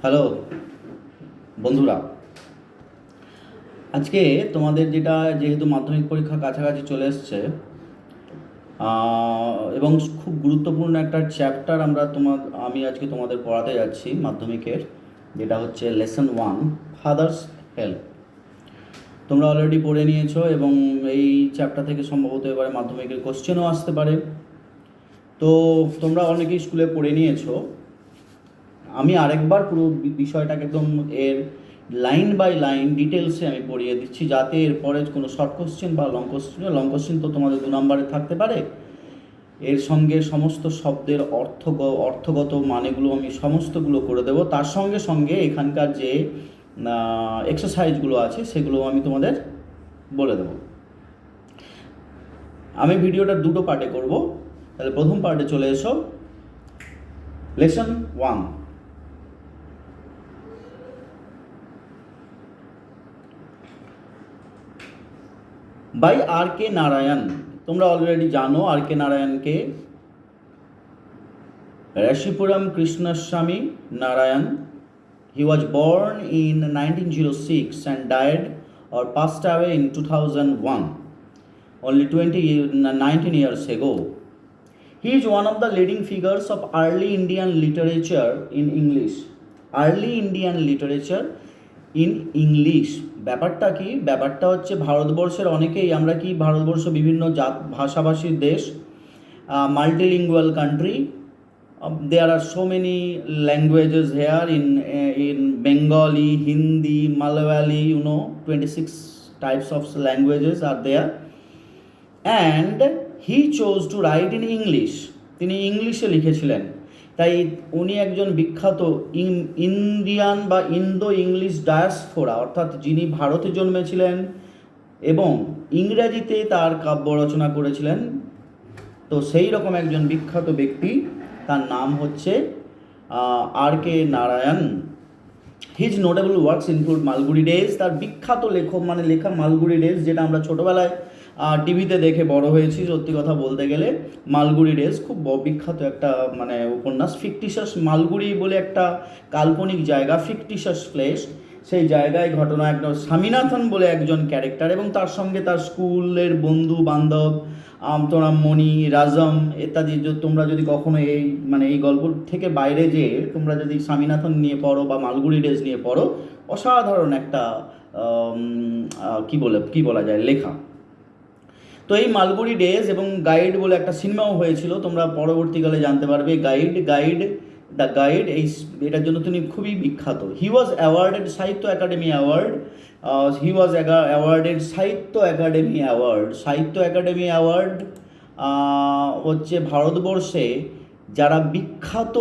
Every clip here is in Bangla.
হ্যালো বন্ধুরা, আজকে তোমাদের যেহেতু মাধ্যমিক পরীক্ষা কাছাকাছি চলে এসছে এবং খুব গুরুত্বপূর্ণ একটা চ্যাপ্টার আমি আজকে তোমাদের পড়াতে যাচ্ছি মাধ্যমিকের, যেটা হচ্ছে লেসন 1, ফাদার্স হেল্প। তোমরা অলরেডি পড়ে নিয়েছো এবং এই চ্যাপ্টার থেকে সম্ভবত এবারে মাধ্যমিকের কোশ্চেনও আসতে পারে। তো তোমরা অনেকেই স্কুলে পড়ে নিয়েছো। আমি আরেকবার পুরো বিষয়টাকে একদম এর লাইন বাই লাইন ডিটেলসে আমি পড়িয়ে দিচ্ছি, যাতে এরপরে কোনো শর্ট কোশ্চেন বা লং কোশ্চেন তো তোমাদের 2 নম্বরে থাকতে পারে। এর সঙ্গে সমস্ত শব্দের অর্থগত মানেগুলো আমি সমস্তগুলো করে দেবো। তার সঙ্গে সঙ্গে এখানকার যে এক্সারসাইজগুলো আছে সেগুলো আমি তোমাদের বলে দেবো। আমি ভিডিওটা 2টো পার্টে করব। তাহলে প্রথম পার্টে চলে এসো। Lesson 1, by RK. নারায়ণ। তোমরা অলরেডি জানো আর.কে. নারায়ণকে। রাশিপুরম Krishnaswami Narayan. He was born in 1906 and died or passed away in 2001, only 19 years ago. He is one of the leading figures of early Indian literature in English. Early Indian literature in English ব্যাপারটা কি? ব্যাপারটা হচ্ছে ভারতবর্ষের অনেকেই আমরা কি ভারতবর্ষ বিভিন্ন ভাষাভাষীর দেশ, multilingual country. There are so many languages here in Bengali, Hindi, Malayali, 26 types of languages are there. And he chose to write in English. তিনি ইংলিশে লিখেছিলেন। তাই উনি একজন বিখ্যাত ইন্ডিয়ান বা ইন্দো ইংলিশ ডায়াসফোরা, অর্থাৎ যিনি ভারতে জন্মেছিলেন এবং ইংরেজিতে তার কাব্য রচনা করেছিলেন। তো সেই রকম একজন বিখ্যাত ব্যক্তি, তার নাম হচ্ছে R K. Narayan. His notable works include Malgudi days. তার বিখ্যাত লেখা মালগুড়ি ডেজ, যেটা আমরা ছোটোবেলায় টিভিতে দেখে বড় হয়েছি। সত্যি কথা বলতে গেলে মালগুড়ি ডেজ খুব বিখ্যাত একটা উপন্যাস। ফিকটিশাস মালগুড়ি বলে একটা কাল্পনিক জায়গা, ফিকটিশাস প্লেস। সেই জায়গায় ঘটনা একটা স্বামীনাথন বলে একজন ক্যারেক্টার এবং তার সঙ্গে তার স্কুলের বন্ধু বান্ধব, তোমরা মণি, রাজম ইত্যাদি। তোমরা যদি কখনো এই গল্প থেকে বাইরে যেয়ে তোমরা যদি স্বামীনাথন নিয়ে পড়ো বা মালগুড়ি ডেজ নিয়ে পড়ো, অসাধারণ একটা কি বলা যায় লেখা। তো এই মালগুড়ি ডেজ এবং গাইড বলে একটা সিনেমাও হয়েছিল, তোমরা পরবর্তীকালে জানতে পারবে। দ্য গাইড এটার জন্য তিনি খুবই বিখ্যাত। হি ওয়াজ অ্যাওয়ার্ডেড সাহিত্য একাডেমি অ্যাওয়ার্ড। সাহিত্য একাডেমি অ্যাওয়ার্ড হচ্ছে ভারতবর্ষে যারা বিখ্যাত,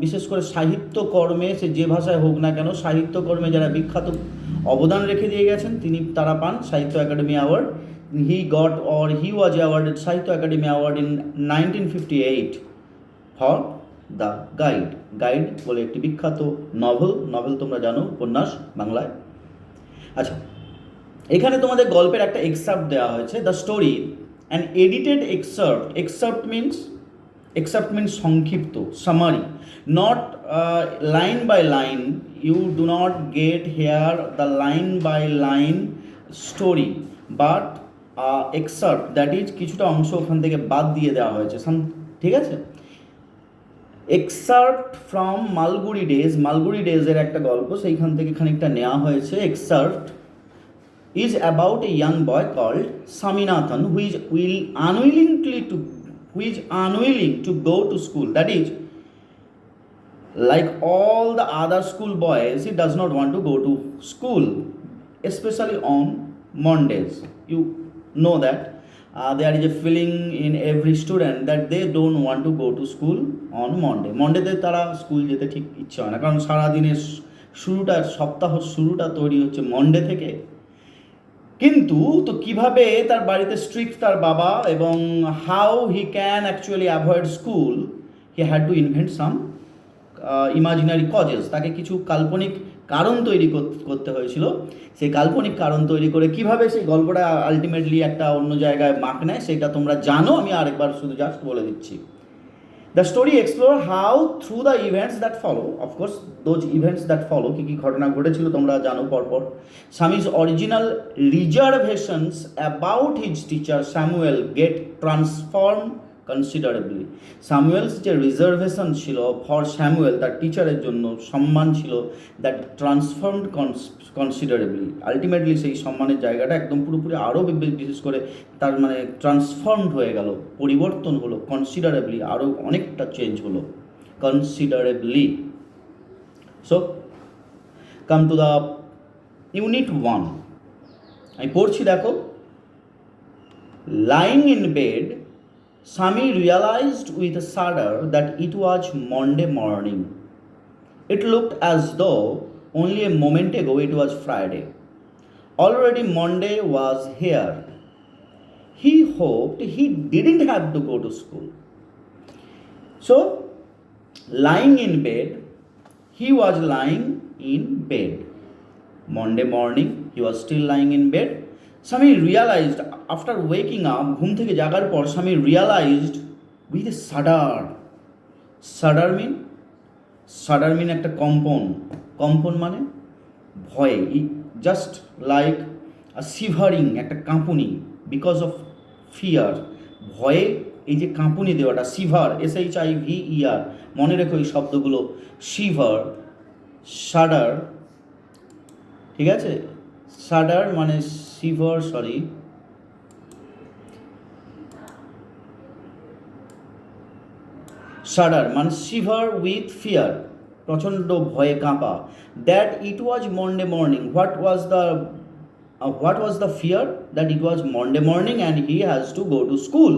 বিশেষ করে সাহিত্যকর্মে, সে যে ভাষায় হোক না কেন, সাহিত্যকর্মে যারা বিখ্যাত অবদান রেখে দিয়ে গেছেন তারা পান সাহিত্য academy award. He was awarded Sahitya Academy Award in 1958 for the guide বলে একটি বিখ্যাত নভেল তোমরা জানো, উপন্যাস বাংলায়। আচ্ছা, এখানে তোমাদের গল্পের একটা এক্সার্প্ট দেওয়া হয়েছে, the story an edited excerpt means সংক্ষিপ্ত, summary, not line by line. You do not get here the line by line story, but excerpt, that is কিছুটা অংশ ওখান থেকে বাদ দিয়ে দেওয়া হয়েছে, ঠিক আছে। এক্সার্প্ট ফ্রম মালগুড়ি ডেজের একটা গল্প, সেইখান থেকে খানিকটা নেওয়া হয়েছে। এক্সার্প্ট is about a young boy called Swaminathan who is unwilling to go to school. That is, like all the other school boys, he does not want to go to school, especially on Mondays. You know that there is a feeling in every student that they don't want to go to school on Monday. Mondayতে তারা স্কুল যেতে ঠিক ইচ্ছে হয় না, কারণ সারাদিনের সপ্তাহ শুরুটা তৈরি হচ্ছে মন্ডে থেকে। কিন্তু তো কিভাবে তার বাড়িতে স্ট্রিক্ট তার বাবা, এবং how he can actually avoid school, he had to invent some imaginary causes. তাকে কিছু কাল্পনিক কারণ তৈরি করতে হয়েছিল। সেই কাল্পনিক কারণ তৈরি করে কিভাবে সেই গল্পটা আলটিমেটলি একটা অন্য জায়গায় মাক নেয় সেটা তোমরা জানো, আমি আরেকবার শুধু জাস্ট বলে দিচ্ছি। The story explore how through the events that follow, of course those events that follow, কী কী ঘটনা ঘটেছিল তোমরা জানো পরপর। Swami's original reservations about his teacher Samuel get transform considerably. Samuel's যে রিজার্ভেশন ছিল ফর স্যামুয়েল, তার টিচারের জন্য সম্মান ছিল, দ্যাট ট্রান্সফর্মড কনসিডারেবলি। আলটিমেটলি সেই সম্মানের জায়গাটা একদম পুরোপুরি আরও বিশেষ করে তার মানে ট্রান্সফর্মড হয়ে গেল, পরিবর্তন হলো, কনসিডারেবলি আরও অনেকটা চেঞ্জ হলো, considerably. So come to the unit 1, আমি পড়ছি দেখো। Lying in bed, Sami realized with a shudder that it was Monday morning. It looked as though only a moment ago it was Friday. Already Monday was here. He hoped he didn't have to go to school. So, lying in bed, he was lying in bed. Monday morning, he was still lying in bed. Sami realized, after waking up, ঘুম থেকে জাগার পর Sami realized with a shudder. Shudder mean একটা কম্পন মানে ভয়ে, জাস্ট লাইক আ শিভারিং, একটা কাঁপুনি, বিকজ অফ ফিয়ার, ভয়ে এই যে কাঁপুনি দেওয়াটা, শিভার, SHIVER, মনে রেখো এই শব্দগুলো, শিভার, শাডার, ঠিক আছে। শাডার মানে শিভার, শাডার মানে শিভার উইথ ফিয়ার, প্রচণ্ড ভয়ে কাঁপা। That it was Monday morning, what was the fear? That it was Monday morning and he has to go to school.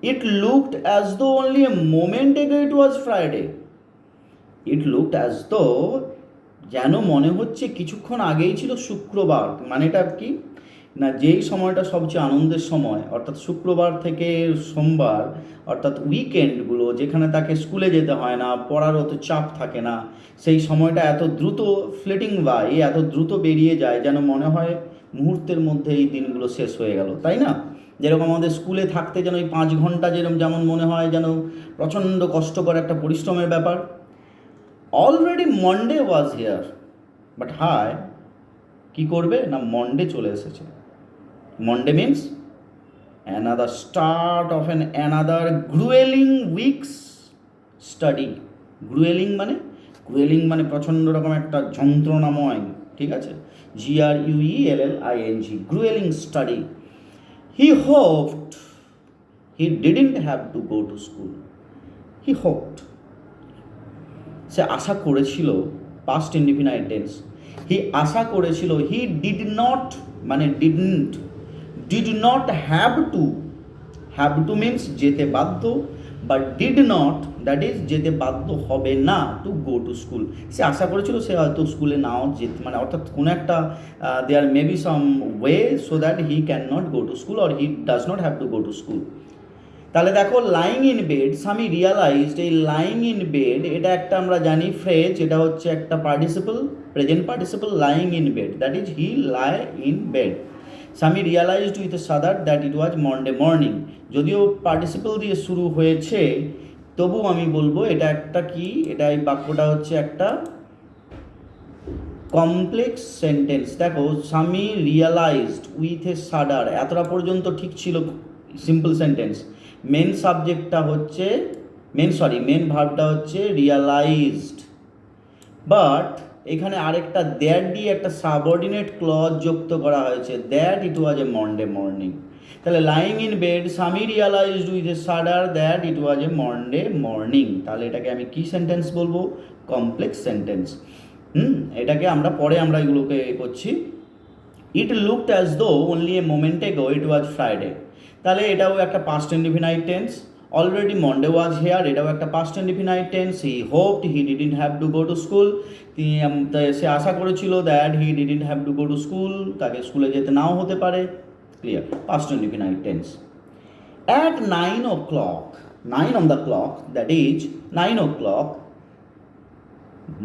It looked as though only a moment ago it was Friday. It looked as দো, যেন মনে হচ্ছে কিছুক্ষণ আগেই ছিল শুক্রবার। মানেটা কি না, যেই সময়টা সবচেয়ে আনন্দের সময়, অর্থাৎ শুক্রবার থেকে সোমবার, অর্থাৎ উইকেন্ডগুলো, যেখানে তাকে স্কুলে যেতে হয় না, পড়ার অত চাপ থাকে না, সেই সময়টা এত দ্রুত ফ্লেটিং বাই, এত দ্রুত বেরিয়ে যায়, যেন মনে হয় মুহূর্তের মধ্যে এই দিনগুলো শেষ হয়ে গেল, তাই না? যেরকম আমাদের স্কুলে থাকতে যেন এই 5 ঘন্টা যেমন মনে হয় যেন প্রচণ্ড কষ্টকর একটা পরিশ্রমের ব্যাপার। Already Monday was here, but হাই কী করবে না, মন্ডে চলে এসেছে। Monday means another start of another gruelling weeks study. Gruelling মানে প্রচণ্ড রকম একটা যন্ত্রণাময়, ঠিক আছে, GRUELLING, gruelling study. He hoped he didn't have to go to school. He hoped, সে আশা করেছিল, পাস্ট ইনডিফিনাইট টেন্স, হি আশা করেছিল। হি ডিড নট মানে did not have to means যেতে বাধ্য, but did not that is যেতে বাধ্য হবে না, টু গো টু স্কুল। সে আশা করেছিল সে হয়তো স্কুলে নাও যেতে, মানে অর্থাৎ কোনো একটা there may be some way so that he can not go to school or he does not have to go to school. তাহলে দেখো, lying in bed, Sammy realised, এই লাইং ইন বেড এটা একটা আমরা জানি ফ্রেজ, এটা হচ্ছে একটা participle, present participle, lying in bed, that is he lie in bed. Sammy realised with a shudder that it was Monday morning. যদিও পার্টিসিপল দিয়ে শুরু হয়েছে, তবু আমি বলবো এটা একটা কি, এটা এই বাক্যটা হচ্ছে একটা কমপ্লেক্স সেন্টেন্স। দেখো, সামি রিয়ালাইজড উইথ এ শাদার, এতটা পর্যন্ত ঠিক ছিল সিম্পল সেন্টেন্স। মেন সাবজেক্টটা হচ্ছে মেন ভার্বটা হচ্ছে রিয়ালাইজড, বাট এখানে আরেকটা দ্যাট দিয়ে একটা সাবঅর্ডিনেট ক্লজ যুক্ত করা হয়েছে, that it was a Monday morning. তাহলে lying in bed, Sammy realised with a shudder that it was a Monday morning. তাহলে এটাকে আমি কি সেন্টেন্স বলবো? Complex sentence. এটাকে আমরা পরে এগুলোকে করছি। It looked as though only a moment ago it was Friday. তাহলে এটাও একটা past indefinite tense. Already Monday was here, এটাও একটা past indefinite tense. He hoped he didn't have to go to school, সে আশা করেছিল that he didn't have to go to school, তাকে স্কুলে যেতে নাও হতে পারে। Clear, past indefinite tense. At 9 o'clock, 9 on the clock, that is 9 o'clock,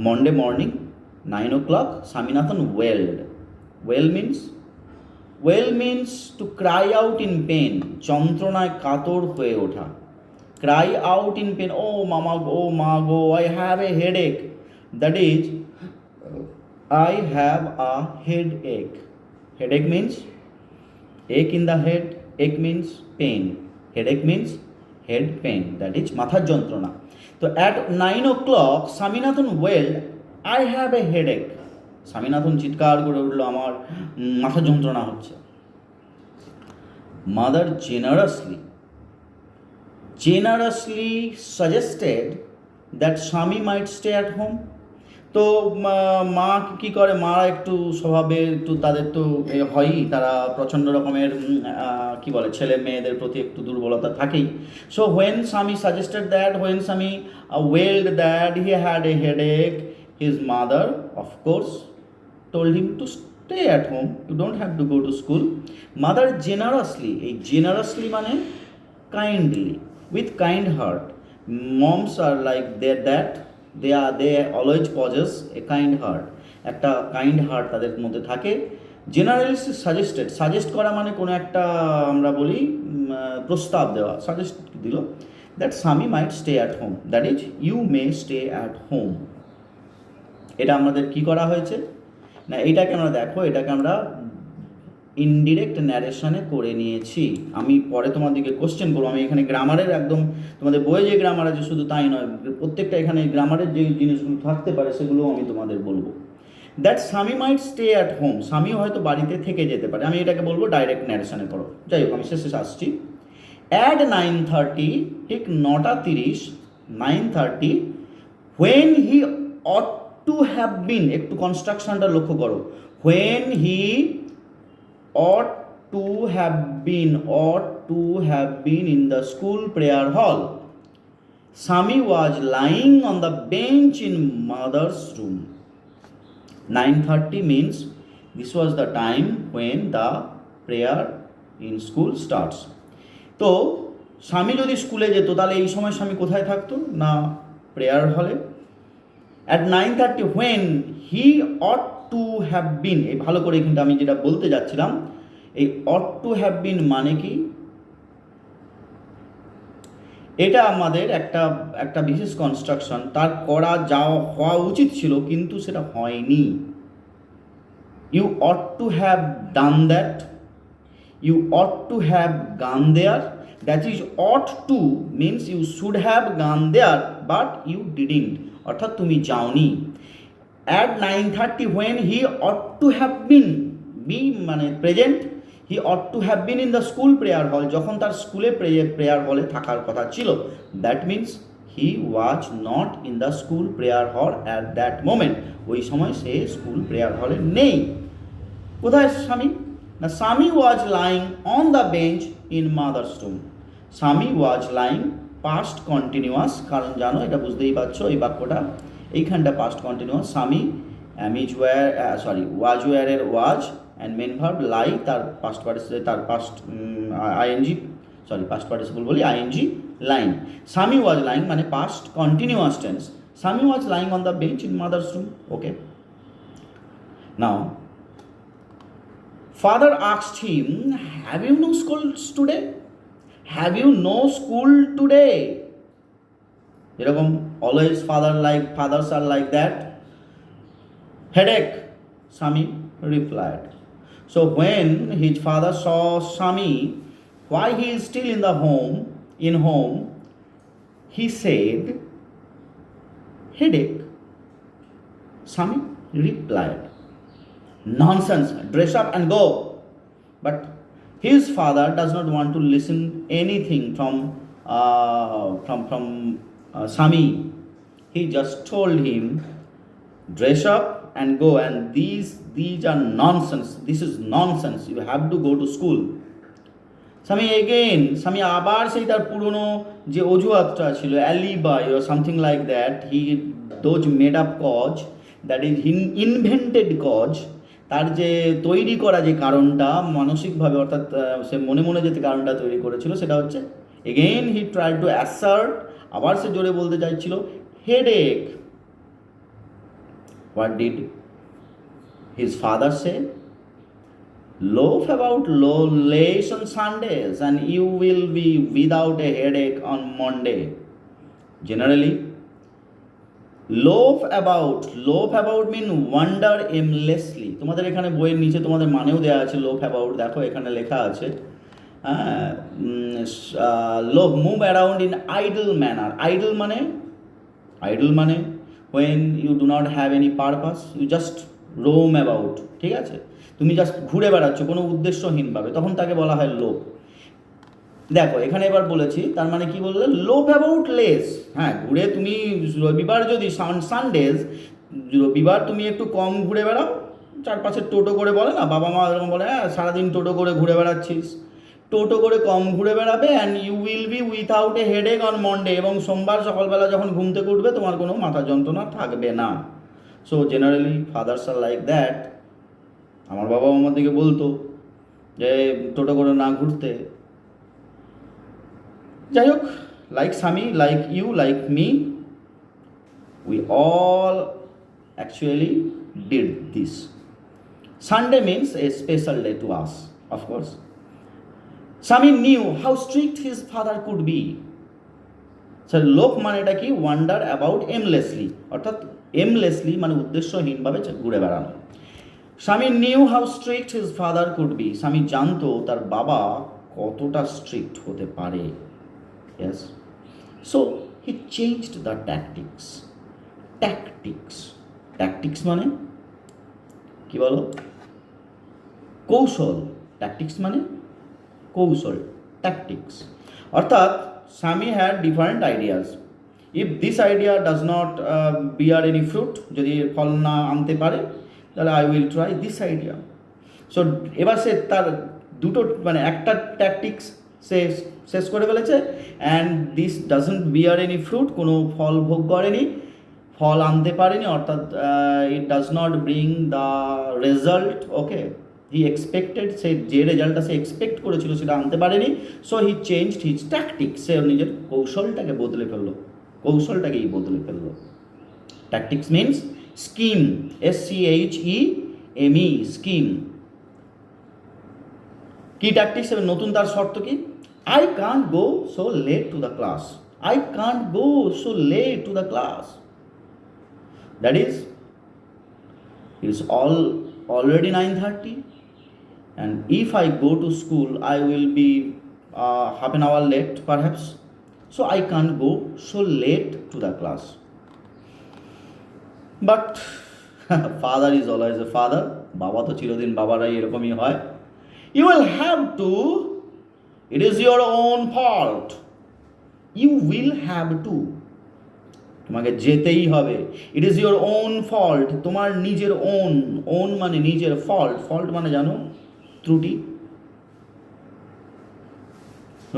Monday morning, 9 o'clock, Swaminathan wailed. Wail means to cry out in pain, যন্ত্রণায় কাতর হয়ে ওঠা। cry out in pain, oh mama, oh ma go, I have a headache. That is, I have a headache. Headache means ache in the head, ache means pain, headache means head pain, that is মাথার যন্ত্রণা। তো at 9 o'clock Swaminathan wailed, I have a headache. Swaminathan চিৎকার করে উঠল, আমার মাথার যন্ত্রণা হচ্ছে। Mother generously suggested that Swami might stay at home. তো মা কী করে, মা একটু স্বভাবে একটু তাদের তো হয়ই, তারা প্রচণ্ড রকমের কী বলে, ছেলে মেয়েদের প্রতি একটু দুর্বলতা থাকেই। So when Swami suggested that, when Swami wailed that he had a headache, his mother of course told him to stay at home, you don't have to go to school. Mother generously, এই generously মানে kindly, with kind heart. Moms are like that, they always possess a kind heart, একটা কাইন্ড হার্ট তাদের মধ্যে থাকে। জেনারেলি সাজেস্ট করা মানে কোনো একটা আমরা বলি প্রস্তাব দেওয়া, সাজেস্ট দিল that Sami might stay at home, that is you may stay at home. এটা আমাদের কি করা হয়েছে না, এটাকে আমরা দেখো, এটাকে আমরা ইনডিরেক্ট ন্যারেশনে করে নিয়েছি। আমি পরে তোমাদেরকে কোশ্চেন করবো, আমি এখানে গ্রামারের একদম তোমাদের বইয়ে যে গ্রামার আছে শুধু তাই নয়, প্রত্যেকটা এখানে গ্রামারের যে জিনিসগুলো থাকতে পারে সেগুলোও আমি তোমাদের বলবো। That Sami might stay at home, স্বামীও হয়তো বাড়িতে থেকে যেতে পারে, আমি এটাকে বলবো ডাইরেক্ট ন্যারেশনে করো। যাই হোক, আমি শেষে আসছি। অ্যাট 9:30, ঠিক 9:30, 9:30, when he ought to have been, একটু কনস্ট্রাকশনটা লক্ষ্য করো, when he ought to have been in the school prayer hall, Sami was lying on the bench in mother's room. 9:30 means this was the time when the prayer in school starts. তো স্বামী যদি স্কুলে যেত তাহলে এই সময় স্বামী কোথায় থাকতো না, প্রেয়ার হলে। at 9:30 when he ought to have been, এই ভালো করে কিন্তু আমি যেটা বলতে যাচ্ছিলাম, এই ought to have been মানে কি, এটা আমাদের একটা বিশেষ কনস্ট্রাকশন, তার করা হওয়া উচিত ছিল কিন্তু সেটা হয়নি। You ought to have done that, you ought to have gone there, that is ought to means you should have gone there but you didn't, অর্থাৎ তুমি যাওনি। at 9:30 when he ought to have been, be মানে present, he ought to have been in the school prayer hall, যখন তার স্কুলে প্রেয়ার হলে থাকার কথা ছিল, that means he was not in the school prayer hall at that moment, ওই সময় সে স্কুল প্রেয়ার হলে নেই। কোথায় স্বামী না, স্বামী was lying on the bench in mother's room, স্বামী was lying past continuous, কারণ জানো এটা বুঝতেই পারছো এই বাক্যটা এইখানটা পাস্ট কন্টিনিউয়াস, স্বামী ওয়াজ ওয়ারের was and main verb lie, তার পাস্ট পার্টিসিপল বলি ING lying, Sami was lying মানে past continuous tense, Sami was lying on the bench in mother's room. Okay, now father asked him, have you no school today, have you no school today, এরকম always fathers are like that. Headache, Sami replied. So when his father saw Sami, why he is still in home, he said, headache. Sami replied, nonsense, dress up and go. But his father does not want to listen anything from Sami. He just told him, dress up and go, and these are nonsense, this is nonsense, you have to go to school. Sami আবার সেই তার পুরনো যে অজুহাতটা ছিল, alibi or something like that, those made up cause, that is invented cause, তার যে তৈরি করা যে কারণটা মানসিকভাবে, অর্থাৎ সে মনে মনে যে কারণটা তৈরি করেছিল সেটা হচ্ছে, again he tried to assert, আবার সে জোরে বলতে চাইছিল, headache. What did his father say? Loaf about lace on Sundays and you will be without a headache on Monday. Generally, loaf about mean wander aimlessly. তোমাদের এখানে বইয়ের নিচে তোমাদের মানেও দেওয়া আছে loaf about, দেখো এখানে লেখা আছে loaf move around in idle মানে when you do not have any purpose, you just roam about, ঠিক আছে, তুমি জাস্ট ঘুরে বেড়াচ্ছ কোনো উদ্দেশ্যহীনভাবে, তখন তাকে বলা হয় লোভ। দেখো এখানে এবার বলেছি, তার মানে কি বললে, লোভ অ্যাবাউট লেস। হ্যাঁ, ঘুরে তুমি রবিবার যদি সানডেজ রবিবার তুমি একটু কম ঘুরে বেড়াও, চারপাশে টোটো করে বলে না, বাবা মা এরকম বলে, হ্যাঁ সারাদিন টোটো করে ঘুরে বেড়াচ্ছিস, টোটো করে কম ঘুরে বেড়াবে, and you will be without a headache on Monday, এবং সোমবার সকালবেলা যখন ঘুম থেকে উঠবে তোমার কোনো মাথা যন্ত্রণা থাকবে না। So generally fathers are like that. আমার বাবাও আমার দিকে বলতো যে টোটো করে না ঘুরতে। যাই হোক, like Swami, like you, like me, we all actually did this. Sunday means a special day to us, of course. Swami knew how strict his father could be. Sir লোক মানেটা কি, ওয়ান্ডার অ্যাবাউট এমলেসলি, অর্থাৎ এমলেসলি মানে উদ্দেশ্যহীনভাবে ঘুরে বেড়ানো। Swami knew how strict his father could be, Swami জানতো তার বাবা কতটা স্ট্রিক্ট হতে পারে। Yes. So he changed the tactics. Tactics মানে কি বলো, কৌশল। ট্যাকটিক্স মানে কৌশল, ট্যাকটিক্স। অর্থাৎ স্বামী had different ideas. If this idea does not beer any fruit, যদি ফল না আনতে পারে, তাহলে I will try this idea. So এবার সে তার দুটো মানে একটা ট্যাকটিক্স সে শেষ করে ফেলেছে, and this doesn't bear any fruit, কোনো ফল ভোগ করেনি, ফল আনতে পারেনি, অর্থাৎ it does not bring the result okay he expected, সে যে রেজাল্টটা সে এক্সপেক্ট করেছিল সেটা আনতে পারেনি। So he changed his tactics, সে নিজের কৌশলটাকে বদলে ফেললো, কৌশলটাকেই বদলে ফেললো। Tactics means scheme, SCHEME, scheme. কি ট্যাকটিক্স? নতুন তার শর্ত কি, I can't go so late to the class. I can't go so late to the class. That is, it's already 9:30, and if I go to school, I will be half an hour late perhaps. So I can't go so late to the class. But father is always a father. বাবা তো চিরদিন বাবারাই এরকমই হয়। You will have to, it is your own fault. You will have to, তোমাকে যেতেই হবে। It is your own fault, তোমার নিজের own মানে নিজের, fault মানে জানো ত্রুটি,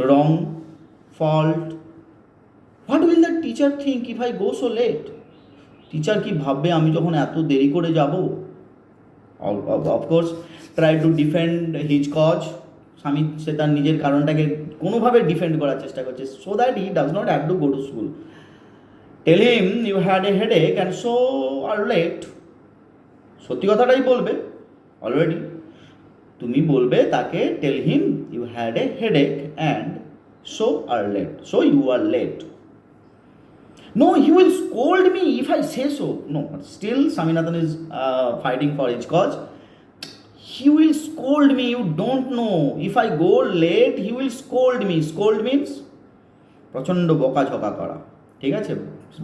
wrong, fault. What will the teacher think if I go so late? Teacher কি ভাববে আমি যখন এত দেরি করে যাব? Of course try to defend his cause, Sami সে তার নিজের কারণটাকে কোনোভাবে ডিফেন্ড করার চেষ্টা করছে, so that he does not have to go to school. Tell him you had a headache and so are late. সত্যি কথাটাই বলবে, অলরেডি তুমি বলবে তাকে, tell him you had a headache and so are late, so you are late. No, he will scold me if I say so. No, but still Swaminathan is fighting for his cause. He will scold me, you don't know. If I go late, he will scold me. Scold means প্রচণ্ড বকাঝকা করা, ঠিক আছে?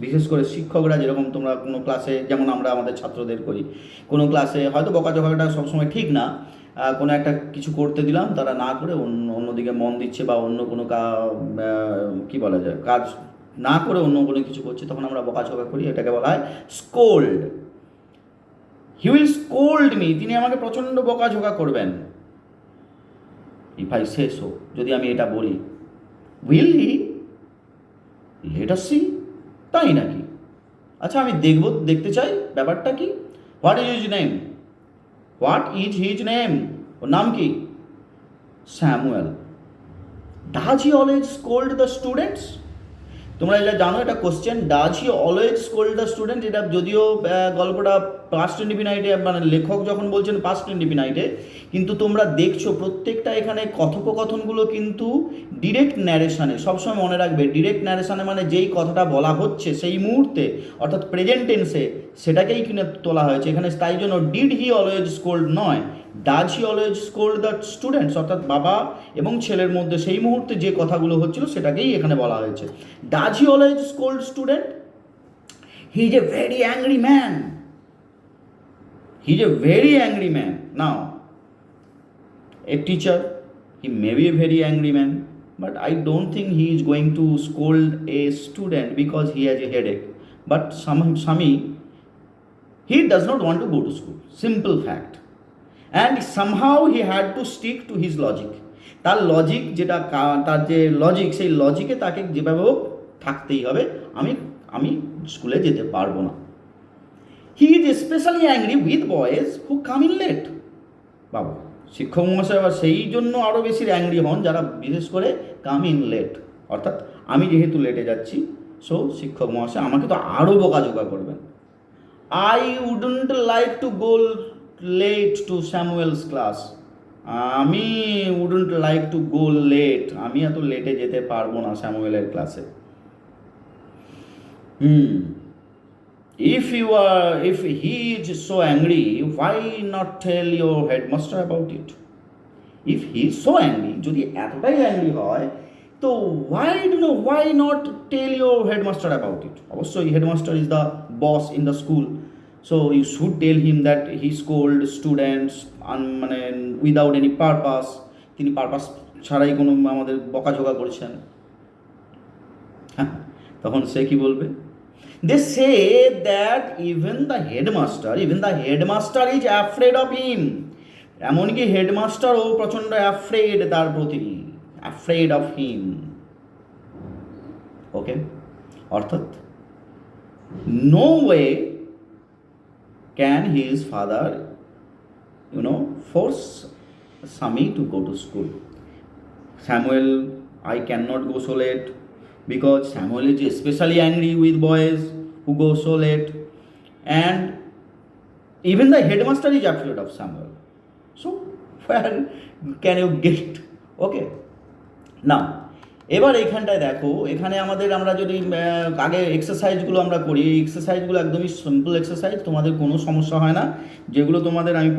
বিশেষ করে শিক্ষকরা যেরকম, তোমরা কোনো ক্লাসে, যেমন আমরা আমাদের ছাত্রদের করি, কোনো ক্লাসে হয়তো বকাঝকাটা সবসময় ঠিক না, কোনো একটা কিছু করতে দিলাম, তারা না করে অন্যদিকে মন দিচ্ছে, বা অন্য কোনো কী বলা যায়, কাজ না করে অন্য কোনো কিছু করছে, তখন আমরা বকাঝকা করি, এটাকে বলা হয় scold. He will scold me, তিনি আমাকে প্রচণ্ড বকাঝকা করবেন। ইফ আই সে সো, যদি আমি এটা বলি। Will he? Let us see. তাই নাকি? আচ্ছা আমি দেখতে চাই ব্যাপারটা কি। What is his name? What is his name? ওর নাম কি? Samuel. Does he always scold the students? তোমরা এটা জানো, এটা question, does he always scold the student. এটা যদিও গল্পটা পাস্ট ইনডিফিনাইটে, মানে লেখক যখন বলছেন পাস্ট ইনডিফিনাইটে, কিন্তু তোমরা দেখছো প্রত্যেকটা এখানে কথোপকথনগুলো কিন্তু ডিরেক্ট ন্যারেশানে। সবসময় মনে রাখবে, ডিরেক্ট ন্যারেশানে মানে যেই কথাটা বলা হচ্ছে সেই মুহূর্তে, অর্থাৎ প্রেজেন্ট টেন্সে, সেটাকেই কিনে তোলা হয়েছে এখানে। তাই জন্য ডিড হি অলওয়েজ স্কোল্ড নয়, does he always scold the students, অর্থাৎ বাবা এবং ছেলের মধ্যে সেই মুহূর্তে যে কথাগুলো হচ্ছিল সেটাকেই এখানে বলা হয়েছে। Does he always scold student? He is a very angry man, he is a very angry man. Now a teacher, he may be a very angry man, but I don't think he is going to scold a student because he has a headache. But Sami, he does not want to go to school, simple fact. And somehow he had to stick to his logic. তার লজিক যেটা, তার যে লজিক, সেই লজিকে তাকে যেভাবে হোক থাকতেই হবে, আমি স্কুলে যেতে পারবো না। He is specially angry with boys who come in late. বাবা, শিক্ষক মহাশয় আবার সেই জন্য আরও বেশি অ্যাংরি হন যারা বিশেষ করে কাম ইন লেট, অর্থাৎ আমি যেহেতু লেটে যাচ্ছি, সো শিক্ষক মহাশয় আমাকে তো আরও বকাঝোকা করবেন। I wouldn't like to go late to Samuel's class. আমি wouldn't like to go late, আমি এত লেটে যেতে পারবো না স্যামুয়েলের ক্লাসে। If he is so angry, why not tell your headmaster about it? If he is so angry, যদি এতটাই অ্যাংরি হয়, তো why not tell your headmaster about it? অবশ্যই headmaster is the boss in the school, so you should tell him that he scold students মানে without any purpose, তিনি পারপাস ছাড়াই কোনো আমাদের বকাঝোকা করেছেন। তখন সে কি বলবে? They say that even the headmaster is afraid of him. এমনকি হেডমাস্টারও প্রচণ্ড অ্যাফ্রেড তার প্রতি, অ্যাফ্রেড অফ হিম। ওকে, অর্থাৎ no way can his father force Sami to go to school. Samuel, I cannot go so late, because Samuel is especially angry with boys who go so late, and even the headmaster is afraid of Samuel. So where can you get? Okay, now এবার এইখানটায় দেখো, এখানে আমরা যদি আগে এক্সারসাইজগুলো আমরা করি, এই এক্সারসাইজগুলো একদমই সিম্পল এক্সারসাইজ, তোমাদের কোনো সমস্যা হয় না, যেগুলো তোমাদের আমি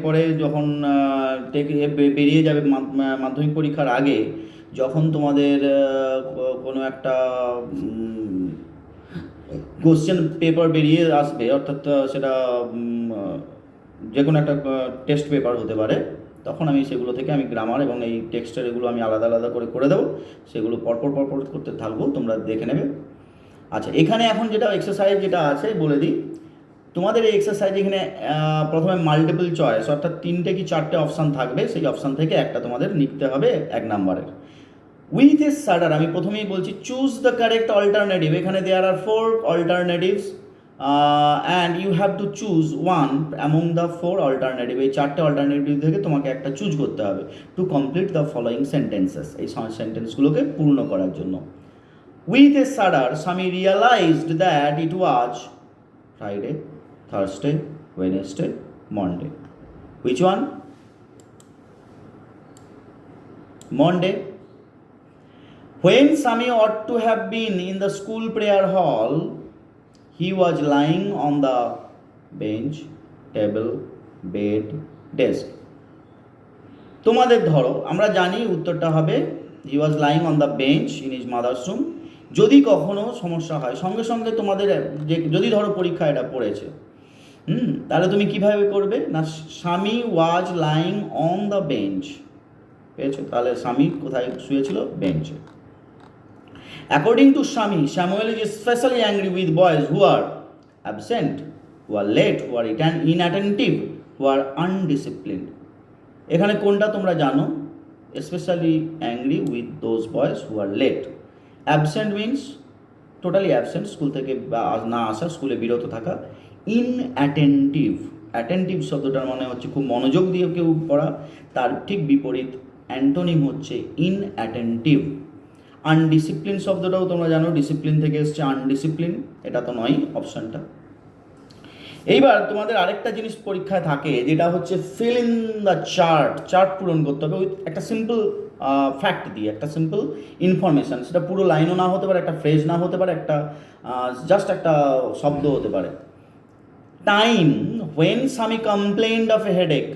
পরে যখন বেরিয়ে যাবে মাধ্যমিক পরীক্ষার আগে, যখন তোমাদের কোনো একটা কোশ্চেন পেপার বেরিয়ে আসবে, অর্থাৎ সেটা যে কোনো একটা টেস্ট পেপার হতে পারে, তখন আমি সেগুলো থেকে আমি গ্রামার এবং এই টেক্সটের এগুলো আমি আলাদা আলাদা করে দেবো, সেগুলো পরপর করতে থাকবো, তোমরা দেখে নেবে। আচ্ছা, এখানে এখন যেটা এক্সারসাইজ যেটা আছে বলে দিই তোমাদের। এই এক্সারসাইজ এখানে প্রথমে মাল্টিপল চয়েস, অর্থাৎ 3টে কি 4টে অপশান থাকবে, সেই অপশান থেকে একটা তোমাদের নিতে হবে 1 নাম্বারের। উইথ এ সাডার, আমি প্রথমেই বলছি চুজ দ্য কারেক্ট অল্টারনেটিভ। এখানে there are 4 alternatives and you have to choose one among the 4 alternative. এই 4টে অল্টারনেটিভ থেকে তোমাকে একটা চুজ করতে হবে to complete the following sentences, এই সেন্টেন্সগুলোকে পূর্ণ করার জন্য। With a sadder Sami realized that it was Friday, Thursday, Wednesday, Monday. Which one? Monday. When Sami ought to have been in the school prayer hall, he was lying on the bench, table, bed, desk. তোমাদের ধরো, আমরা জানি উত্তরটা হবে he was lying on the bench in his mother's room. যদি কখনো সমস্যা হয়, সঙ্গে সঙ্গে তোমাদের যদি ধরো পরীক্ষা এটা পড়েছে, তাহলে তুমি কিভাবে করবে না, Sami was lying on the bench, পেয়েছো? তাহলে Sami কোথায় শুয়েছিল? বেঞ্চে। According to Sami, Samuel is especially angry with boys who are absent, who are late, who are inattentive, who are undisciplined. এখানে কোনটা তোমরা জানো? Especially angry with those boys who are late. Absent means totally absent, school থেকে না আসা, স্কুলে বিরত থাকা। Inattentive, attentive শব্দটার মানে হচ্ছে খুব মনোযোগ দিয়ে কেউ পড়া, তার ঠিক বিপরীত অ্যান্টোনিম হচ্ছে inattentive। আনডিসিপ্লিন শব্দটাও তোমরা জানো ডিসিপ্লিন থেকে এসছে, আনডিসিপ্লিন এটা তো নয় অপশানটা। এইবার তোমাদের আরেকটা জিনিস পরীক্ষায় থাকে যেটা হচ্ছে ফিল ইন দ্য চার্ট পূরণ করতে হবে উইথ একটা সিম্পল ফ্যাক্ট দিয়ে, একটা সিম্পল ইনফরমেশান। সেটা পুরো লাইনও না হতে পারে, একটা ফ্রেজ না হতে পারে, একটা জাস্ট একটা শব্দ হতে পারে। টাইম হোয়েন স্বামী কমপ্লেন্ড অফ এ হেডেক।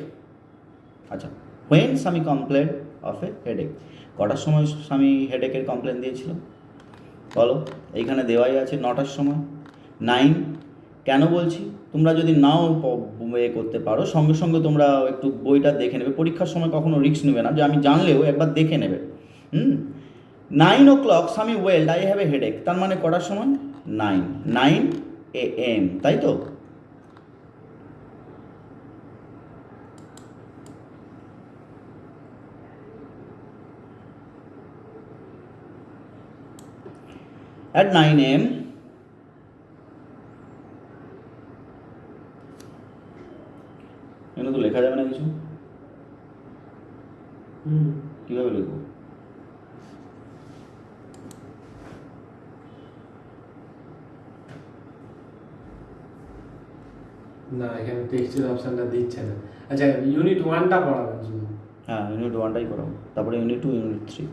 আচ্ছা, হোয়েন স্বামী কমপ্লেন্ড অফ এ হেডেক, কটার সময় স্বামী হেডেকের কমপ্লেন দিয়েছিল বলো? এইখানে দেওয়াই আছে 9টার সময়। 9 কেন বলছি, তোমরা যদি নাও করতে পারো সঙ্গে সঙ্গে তোমরা একটু বইটা দেখে নেবে, পরীক্ষার সময় কখনো রিস্ক নেবে না, যে আমি জানলেও একবার দেখে নেবে। 9 o'clock Sami wailed I have a headache, তার মানে কটার সময়? 9 AM, তাই তো? At 9 AM এগুলো তো লেখা যাবে না কিছু, কীভাবে লিখবো? না, এখানে টেক্সটের অপশনটা দিচ্ছে না। আচ্ছা, ইউনিট 1টা পড়াবেন শুধু? হ্যাঁ, ইউনিট 1টাই পড়াবো, তারপরে unit 2, unit 3।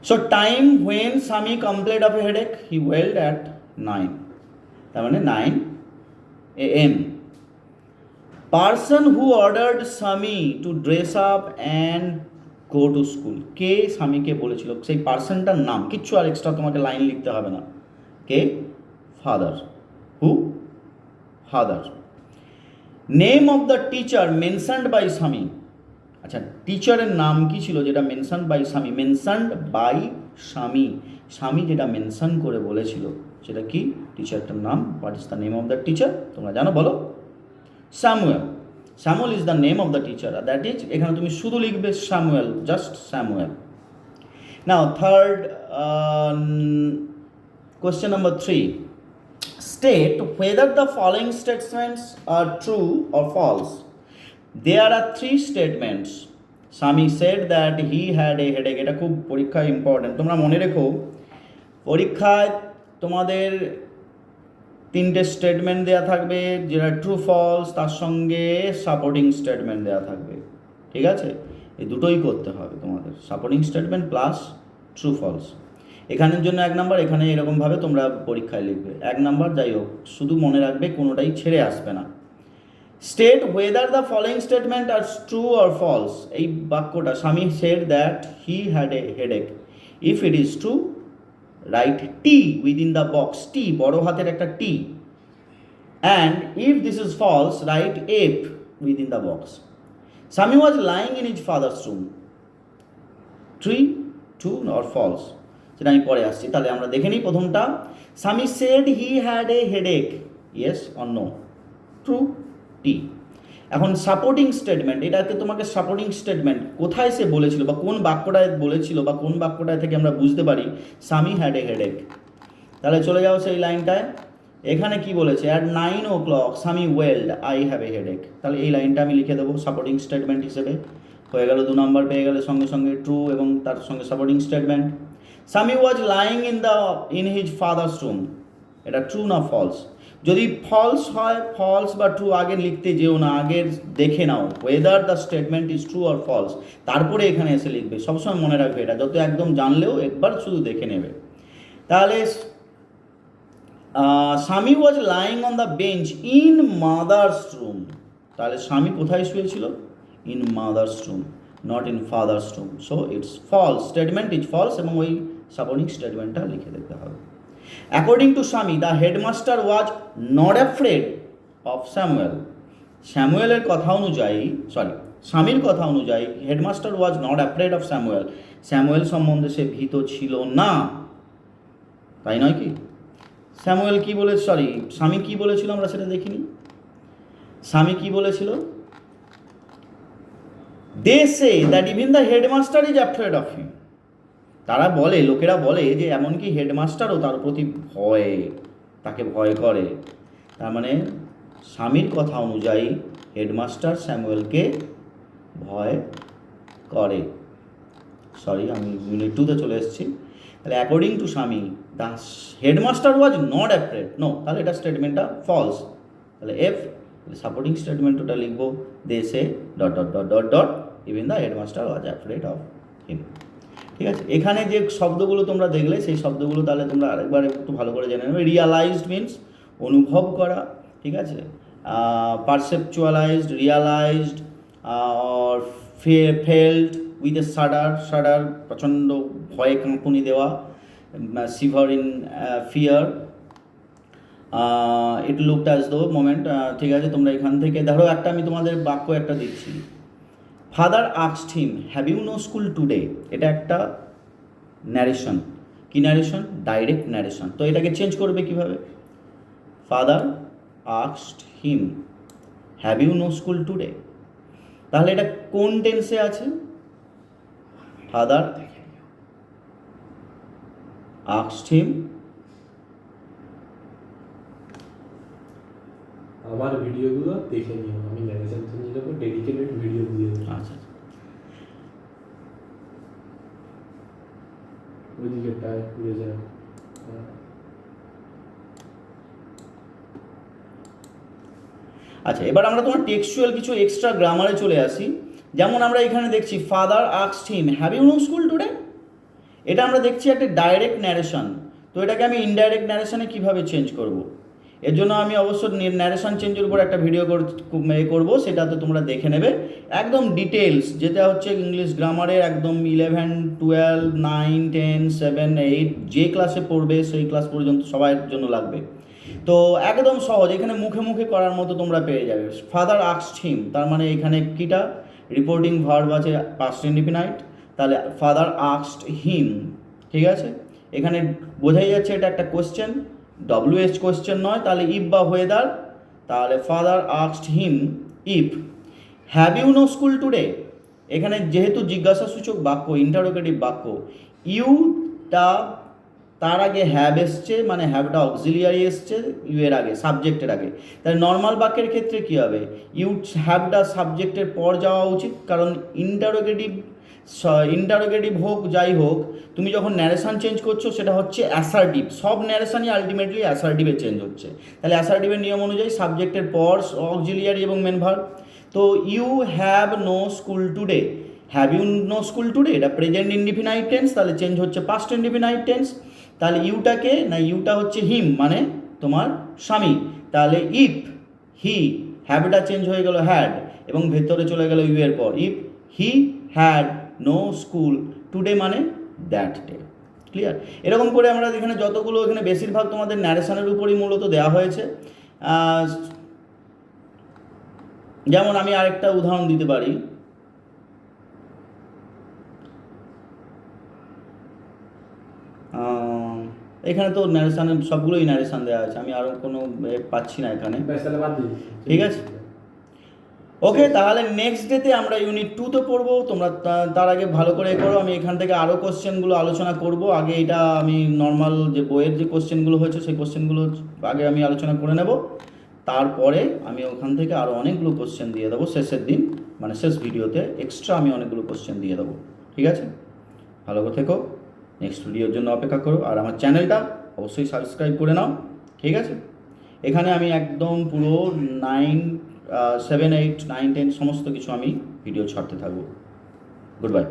So time when Sami complained of a headache, he wailed at 9. তার মানে 9 AM. Person who ordered Sami to dress up and go to school. কে স্বামীকে বলেছিল, সেই পার্সনটার নাম, কিচ্ছু আর এক্সট্রা তোমাকে লাইন লিখতে হবে না। কে? Father. Who? Father. Name of the teacher mentioned by Swami. আচ্ছা, টিচারের নাম কি ছিল যেটা mention by Swami? Mentioned by Swami, Swami যেটা মেনশন করে বলেছিল সেটা কি? টিচারটার নাম। What is the name of the teacher? তোমরা জানো, বলো। Samuel. Samuel is the name of the teacher, that is, এখানে তুমি শুধু লিখবে Samuel, just Samuel. Now third question number 3, state whether the following statements are true or false. There are 3 statements. Sami said that he had a headache. এটা খুব পরীক্ষায় ইম্পর্টেন্ট, তোমরা মনে রেখো। পরীক্ষায় তোমাদের 3টে স্টেটমেন্ট দেওয়া থাকবে, যেটা ট্রু ফলস, তার সঙ্গে সাপোর্টিং স্টেটমেন্ট দেওয়া থাকবে, ঠিক আছে? এই দুটোই করতে হবে তোমাদের, supporting statement plus true false. এখানের জন্য 1 নাম্বার, এখানে এরকমভাবে তোমরা পরীক্ষায় লিখবে 1 নাম্বার। যাই হোক, শুধু মনে রাখবে কোনোটাই ছেড়ে আসবে না। State whether the following statement are true or false. এই বাক্যটা, Swami said that he had a headache, if it is true write T within the box, T বড় হাতের একটা T, and if this is false write F within the box. Swami was lying in his father's room, true or false, সেটা আমি পরে আসছি। তাহলে আমরা দেখে নিই প্রথমটা। Swami said he had a headache, yes or no? True, T. এখন সাপোর্টিং স্টেটমেন্ট, এটাকে তোমাকে সাপোর্টিং স্টেটমেন্ট কোথায় সে বলেছিল বা কোন বাক্যটায় বলেছিল বা কোন বাক্যটায় থেকে আমরা বুঝতে পারি স্বামী হ্যাড এ হেডেক। তাহলে চলে যাও সেই লাইনটায়। এখানে কি বলেছে? At 9 o'clock Sami wailed I have a headache. তাহলে এই লাইনটা আমি লিখে দেবো সাপোর্টিং স্টেটমেন্ট হিসেবে। হয়ে গেল, 2 নাম্বার পেয়ে গেলে সঙ্গে সঙ্গে ট্রু এবং তার সঙ্গে supporting statement. Swami was lying in his father's room, এটা ট্রু না ফলস? যদি ফলস হয়, ফলস বা ট্রু আগে লিখতে যেও না, আগে দেখে নাও whether the statement is true or false, তারপরে এখানে এসে লিখবে। সবসময় মনে রাখবে এটা, যত একদম জানলেও একবার শুধু দেখে নেবে। তাহলে Swami was lying on the bench in mother's room, তাহলে স্বামী কোথায় শুয়েছিল? In mother's room, not in father's room. So it's false, statement is false, এবং ওই সাপোর্টিং স্টেটমেন্টটা লিখে দিতে হবে। According to Swami the headmaster was not afraid of Samuel. স্যামুয়েলের কথা অনুযায়ী, স্বামীর কথা অনুযায়ী headmaster was not afraid of Samuel, Samuel সম্বন্ধে সে ভীত ছিল না, তাই নয় কি? স্যামুয়েল কি বলে, স্বামী কি বলেছিল আমরা সেটা দেখিনি। স্বামী কি বলেছিল? They say that even the headmaster is afraid of him. তারা বলে, লোকেরা বলে যে এমনকি হেডমাস্টারও তার প্রতি তাকে ভয় করে। তার মানে স্বামীর কথা অনুযায়ী হেডমাস্টার স্যামুয়েলকে ভয় করে। সরি, আমি ইউনিট 2-তে চলে এসেছি। তাহলে according to Swami the headmaster was not afraid, no, তাহলে এটা স্টেটমেন্টটা ফলস। তাহলে এফ, সাপোর্টিং স্টেটমেন্ট ওটা লিখবো, they say dot dot dot dot dot even the headmaster was afraid of him. ঠিক আছে, এখানে যে শব্দগুলো তোমরা দেখলে সেই শব্দগুলো তাহলে তোমরা আরেকবার একটু ভালো করে জেনে নেবে। রিয়ালাইজড মিনস অনুভব করা, ঠিক আছে, perceptualized, realized, or felt with a shudder প্রচণ্ড ভয়ে কাঁপুনি দেওয়া, shiver in fear, it looked as though moment. ঠিক আছে, তোমরা এখান থেকে ধরো একটা আমি তোমাদের বাক্য একটা দিচ্ছি, father asked him have you no school today, এটা একটা ন্যারেশন। কি ন্যারেশন? Direct narration. তো এটাকে চেঞ্জ করবে কিভাবে? Father asked him have you no school today, তাহলে এটা কোন টেন্সে আছে? ফাদার আস্কড হিম, আমার ভিডিওগুলো দেখে নিও, আমি ন্যারেশন চেঞ্জ করব, ডেডিকেটেড ভিডিও দিয়ে দেবো। আচ্ছা ওইদিকে টাইপ করে যায়। আচ্ছা, এবার আমরা তোমার টেক্সচুয়াল কিছু এক্সট্রা গ্রামারে চলে আসি। যেমন আমরা এখানে দেখছি father asked him have you no school today, এটা আমরা দেখছি একটা ডাইরেক্ট ন্যারেশন। তো এটাকে আমি ইনডাইরেক্ট ন্যারেশনে কীভাবে চেঞ্জ করব? এর জন্য আমি অবশ্য ন্যারেশন চেঞ্জের উপর একটা ভিডিও করবো, সেটাতে তোমরা দেখে নেবে একদম ডিটেলস, যেটা হচ্ছে ইংলিশ গ্রামারের একদম 11, 12, 9, 10, 7, 8 যে ক্লাসে পড়বে সেই ক্লাস পর্যন্ত সবার জন্য লাগবে। তো একদম সহজ, এখানে মুখে মুখে করার মতো তোমরা পেয়ে যাবে। ফাদার আস্কড হিম, তার মানে এখানে কিটা রিপোর্টিং ভার্ব আছে পাস্ট ইনডিফিনাইট, তাহলে ফাদার আস্কড হিম, ঠিক আছে। এখানে বোঝাই যাচ্ছে এটা একটা কোশ্চেন, WH কোশ্চেন নয়, তাহলে ইফ বা ওয়েদার, তাহলে father asked him if. Have you no school today, এখানে যেহেতু জিজ্ঞাসাসূচক বাক্য, ইন্টারোগেটিভ বাক্য, ইউটা তার আগে হ্যাভ এসছে, মানে হ্যাভটা অক্সিলিয়ারি এসছে ইউ এর আগে, সাবজেক্টের আগে। তাহলে নর্মাল বাক্যের ক্ষেত্রে কী হবে? ইউ হ্যাভটা সাবজেক্টের পর যাওয়া উচিত, কারণ ইন্টারোগেটিভ হোক যাই হোক, তুমি যখন ন্যারেশন চেঞ্জ করছো সেটা হচ্ছে অ্যাসার্টিভ, সব ন্যারেশনই আলটিমেটলি অ্যাসার্টিভে চেঞ্জ হচ্ছে। তাহলে অ্যাসার্টিভের নিয়ম অনুযায়ী সাবজেক্টের পর অক্সিলিয়ারি এবং মেন ভার্ব। তো you have no school today, have you no school today এটা প্রেজেন্ট ইনডিফিনাইট টেন্স, তাহলে চেঞ্জ হচ্ছে পাস্ট ইনডিফিনাইট টেন্স। তাহলে ইউটাকে না, ইউটা হচ্ছে হিম মানে তোমার স্বামী, তাহলে ইফ হি, হ্যাভটা চেঞ্জ হয়ে গেল হ্যাড এবং ভেতরে চলে গেল ইউ এর পর, if he had no school today মানে দ্যাট ডে। ক্লিয়ার? এরকম করে আমরা এখানে যতগুলো, এখানে বেশিরভাগ তোমাদের ন্যারেশনের উপরই মূলত দেওয়া হয়েছে। যেমন আমি আরেকটা উদাহরণ দিতে পারি, এখানে তো ন্যারেশানের সবগুলোই ন্যারেশান দেওয়া আছে, আমি আরও কোনো পাচ্ছি না এখানে। ঠিক আছে, ওকে, তাহলে নেক্সট ডেতে আমরা ইউনিট 2-তে পড়বো। তোমরা তার আগে ভালো করে করো, আমি এখান থেকে আরও কোশ্চেনগুলো আলোচনা করব। আগে এটা আমি নর্মাল যে বইয়ের যে কোশ্চেনগুলো হয়েছে সেই কোশ্চেনগুলো আগে আমি আলোচনা করে নেব, তারপরে আমি ওখান থেকে আরও অনেকগুলো কোশ্চেন দিয়ে দেবো শেষের দিন, মানে শেষ ভিডিওতে এক্সট্রা আমি অনেকগুলো কোশ্চেন দিয়ে দেবো। ঠিক আছে, ভালো করে থেকো, নেক্সট ভিডিওর জন্য অপেক্ষা করো, আর আমার চ্যানেলটা অবশ্যই সাবস্ক্রাইব করে নাও। ঠিক আছে, এখানে আমি একদম পুরো 7, 8, 9, 10 সমস্ত কিছু আমি ভিডিও ছাড়তে থাকবো। Good bye.